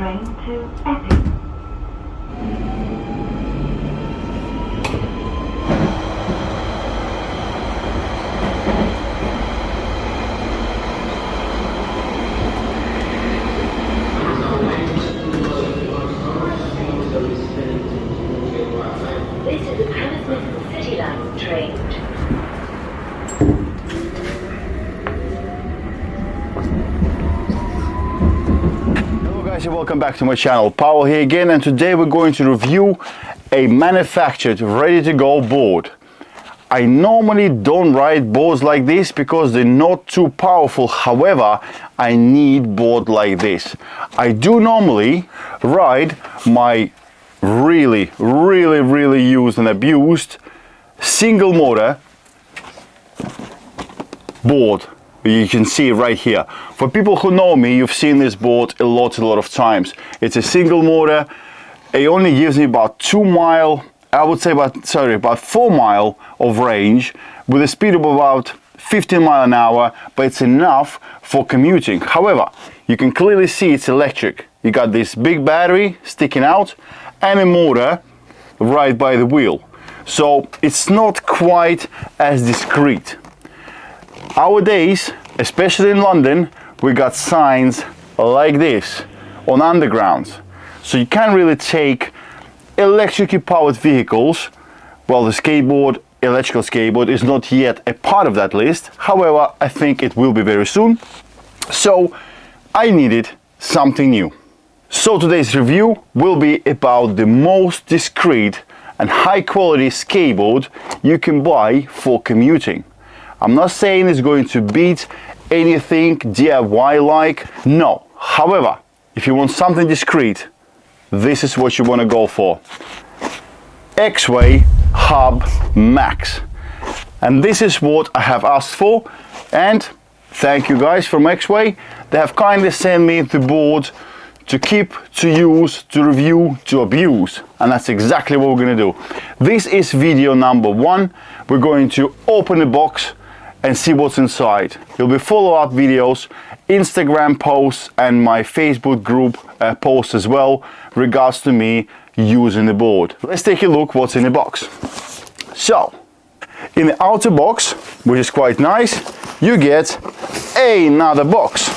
train to Epping. This is a Hammersmith City Line train. Hello guys and welcome back to my channel. Paul here again, and today we're going to review a manufactured ready-to-go board. I normally don't ride boards like this because they're not too powerful. However, I need board like this. I do normally ride my really used and abused single motor board. You can see it right here. For people who know me, you've seen this board a lot of times. It's a single motor. It only gives me about 2 mile, I would say about 4 mile of range with a speed of about 15 miles an hour, but it's enough for commuting. However, you can clearly see it's electric. You got this big battery sticking out and a motor right by the wheel. So it's not quite as discreet. Nowadays, especially in London, we got signs like this on undergrounds. So you can't really take electrically powered vehicles. Well, the skateboard, electrical skateboard, is not yet a part of that list. However, I think it will be very soon. So I needed something new. So today's review will be about the most discreet and high quality skateboard you can buy for commuting. I'm not saying it's going to beat anything DIY like, no. However, if you want something discreet, this is what you want to go for. Exway MAX. And this is what I have asked for, and thank you guys from Exway. They have kindly sent me the board to keep, to use, to review, to abuse, and that's exactly what we're going to do. This is video number 1. We're going to open the box and see what's inside. There'll be follow-up videos, Instagram posts, and my Facebook group posts as well, regards to me using the board. Let's take a look what's in the box. So, in the outer box, which is quite nice, you get another box.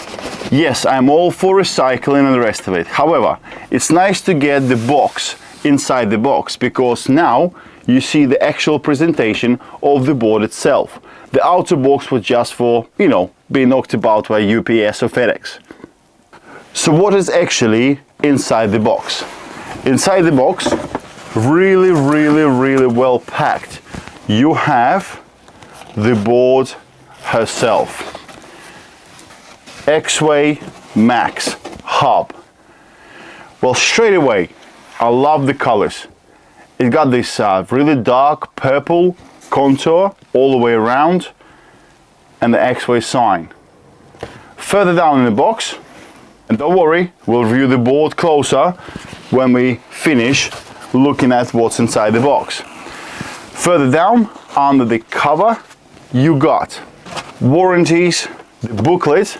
Yes, I'm all for recycling and the rest of it. However, it's nice to get the box inside the box, because now you see the actual presentation of the board itself. The outer box was just for, you know, being knocked about by UPS or FedEx. So what is actually inside the box? Inside the box, really well packed. You have the board herself. Exway MAX hub. Well, straight away, I love the colors. It got this really dark purple contour all the way around, and the Exway sign. Further down in the box, and don't worry, we'll review the board closer when we finish looking at what's inside the box. Further down, under the cover, you got warranties, the booklet,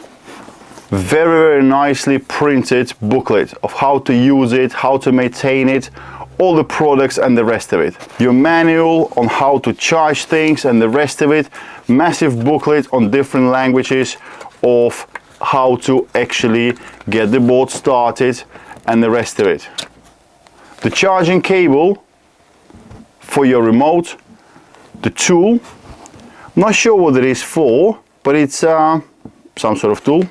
very nicely printed booklet of how to use it, how to maintain it, all the products and the rest of it. Your manual on how to charge things and the rest of it. Massive booklet on different languages of how to actually get the board started and the rest of it. The charging cable for your remote, the tool, I'm not sure what it is for, but it's some sort of tool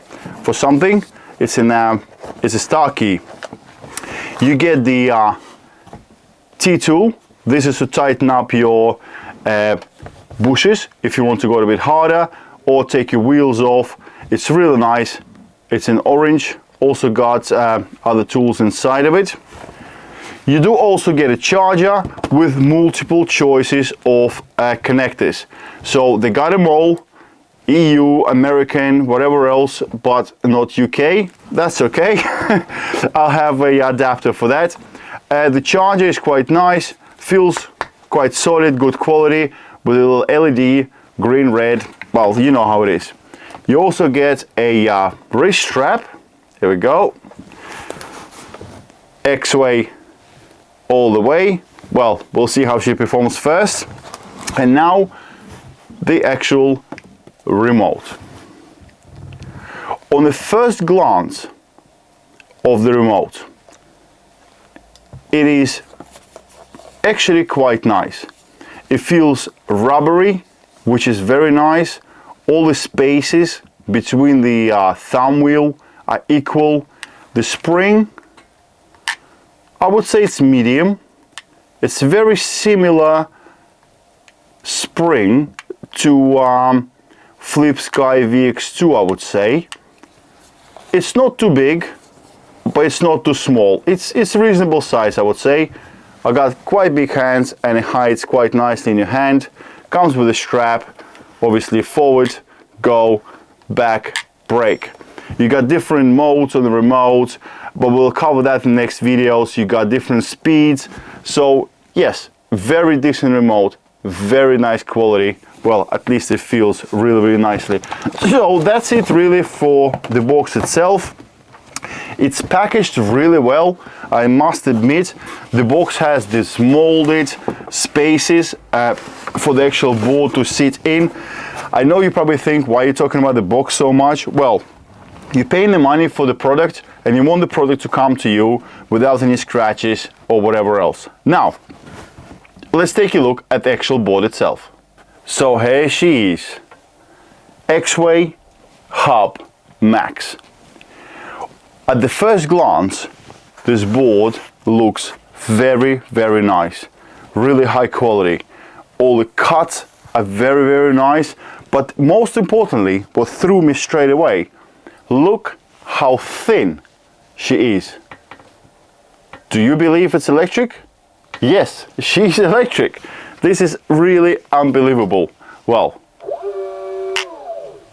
for something. It's a star key. You get the T-tool. This is to tighten up your bushes if you want to go a bit harder or take your wheels off. It's really nice. It's in orange. Also got other tools inside of it. You do also get a charger with multiple choices of connectors. So they got them all, EU, American, whatever else, but not UK. That's okay. I'll have a adapter for that. The charger is quite nice, feels quite solid, good quality, with a little LED, green, red. Well, you know how it is. You also get a wrist strap. Here we go. Exway all the way. Well, we'll see how she performs first. And now the actual remote. On the first glance of the remote, it is actually quite nice. It feels rubbery, which is very nice. All the spaces between the thumb wheel are equal. The spring, I would say it's medium. It's very similar spring to Flip Sky VX2, I would say. It's not too big, but it's not too small. It's reasonable size, I would say. I got quite big hands and it hides quite nicely in your hand. Comes with a strap, obviously forward, go, back, brake. You got different modes on the remote, but we'll cover that in the next videos. You got different speeds. So yes, very decent remote, very nice quality. Well, at least it feels really, really nicely. So that's it really for the box itself. It's packaged really well, I must admit. The box has these molded spaces for the actual board to sit in. I know you probably think, why are you talking about the box so much? Well, you're paying the money for the product and you want the product to come to you without any scratches or whatever else. Now, let's take a look at the actual board itself. So here she is, Exway Hub Max. At the first glance, this board looks very, very nice. Really high quality. All the cuts are very, very nice. But most importantly, what threw me straight away, look how thin she is. Do you believe it's electric? Yes, she's electric. This is really unbelievable. Well,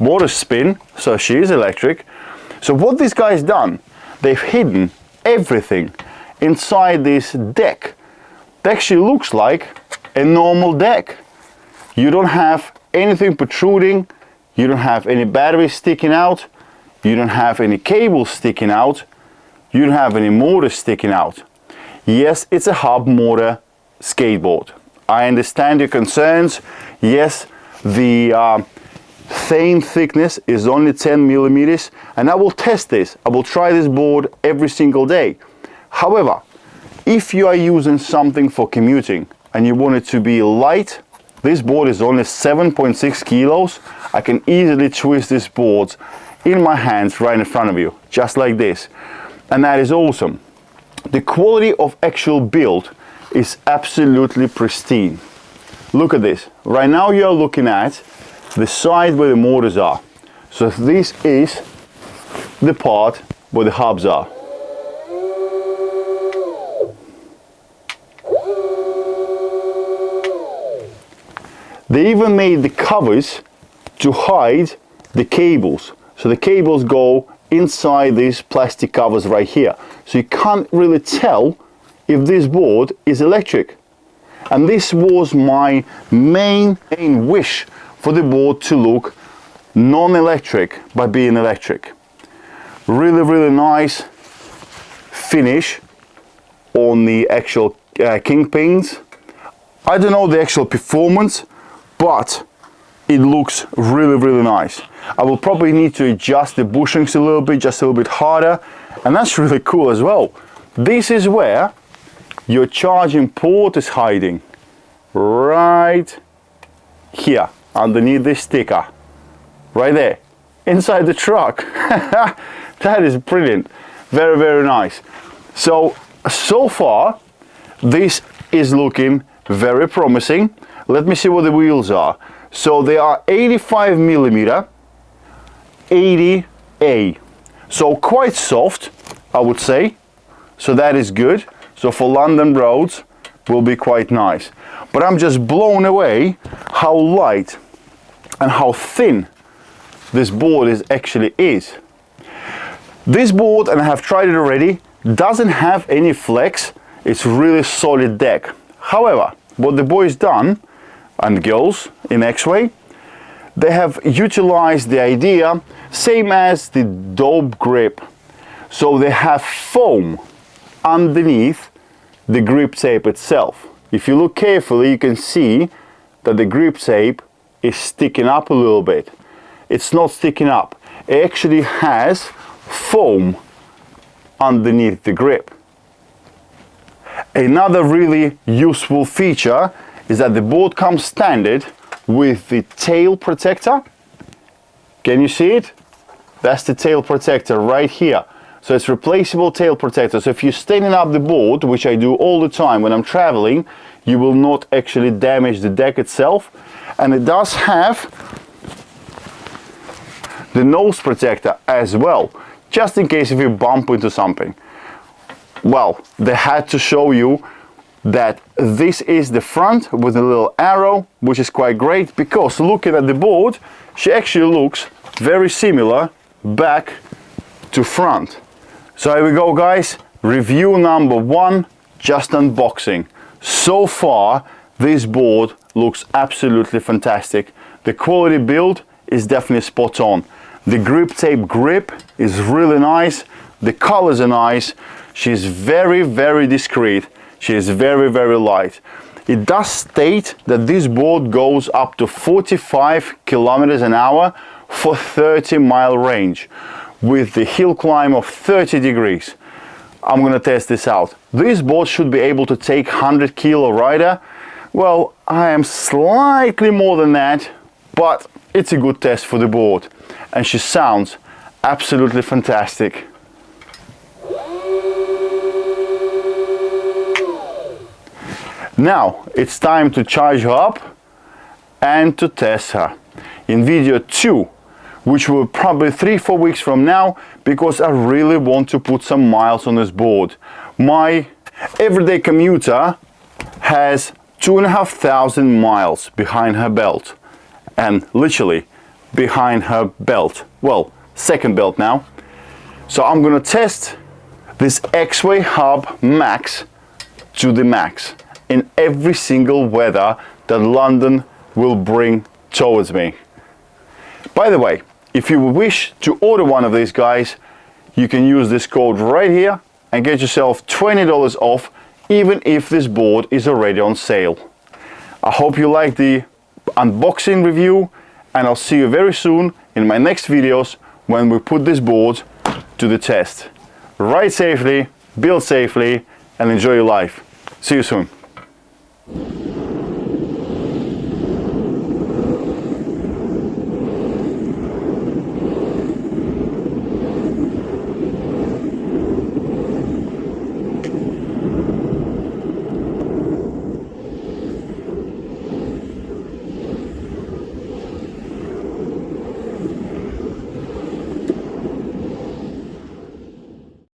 motor spin, so she is electric. So what this guy's done, they've hidden everything inside this deck. It actually looks like a normal deck. You don't have anything protruding, you don't have any batteries sticking out, you don't have any cables sticking out, you don't have any motors sticking out. Yes, it's a hub motor skateboard. I understand your concerns. Yes, the thane thickness is only 10 millimeters, and I will test this. I will try this board every single day. However, if you are using something for commuting and you want it to be light, this board is only 7.6 kilos. I can easily twist this board in my hands right in front of you, just like this. And that is awesome. The quality of actual build is absolutely pristine. Look at this. Right now you're looking at the side where the motors are. So this is the part where the hubs are. They even made the covers to hide the cables. So the cables go inside these plastic covers right here. So you can't really tell if this board is electric. And this was my main wish for the board to look non-electric by being electric. Really, really nice finish on the actual kingpins. I don't know the actual performance, but it looks really, really nice. I will probably need to adjust the bushings a little bit, just a little bit harder, and that's really cool as well. This is where your charging port is hiding, right here underneath this sticker, right there inside the truck. That is brilliant. Very, very nice. So far this is looking very promising. Let me see what the wheels are. So they are 85 millimeter 80A, so quite soft, I would say. So that is good. So for London roads will be quite nice. But I'm just blown away how light and how thin this board actually is. This board, and I have tried it already, doesn't have any flex. It's really solid deck. However, what the boys done, and girls in Exway, they have utilized the idea same as the dope grip. So they have foam underneath the grip tape itself. If you look carefully, you can see that the grip tape is sticking up a little bit. It's not sticking up. It actually has foam underneath the grip. Another really useful feature is that the board comes standard with the tail protector. Can you see it? That's the tail protector right here. So it's replaceable tail protector. So if you're standing up the board, which I do all the time when I'm traveling, you will not actually damage the deck itself. And it does have the nose protector as well, just in case if you bump into something. Well, they had to show you that this is the front with a little arrow, which is quite great, because looking at the board, she actually looks very similar back to front. So here we go, guys. Review number 1, just unboxing. So far, this board looks absolutely fantastic. The quality build is definitely spot on. The grip tape grip is really nice. The colors are nice. She's very, very discreet. She is very, very light. It does state that this board goes up to 45 kilometers an hour for 30-mile range with the hill climb of 30 degrees. I'm gonna test this out. This board should be able to take 100 kilo rider. Well, I am slightly more than that, but it's a good test for the board. And she sounds absolutely fantastic. Now it's time to charge her up and to test her in video 2, which will probably 3-4 weeks from now, because I really want to put some miles on this board. My everyday commuter has 2,500 miles behind her belt, and literally behind her belt. Well, second belt now. So I'm gonna test this Exway Hub Max to the max in every single weather that London will bring towards me. By the way, if you wish to order one of these guys, you can use this code right here and get yourself $20 off, even if this board is already on sale. I hope you like the unboxing review, and I'll see you very soon in my next videos when we put this board to the test. Ride safely, build safely, and enjoy your life. See you soon.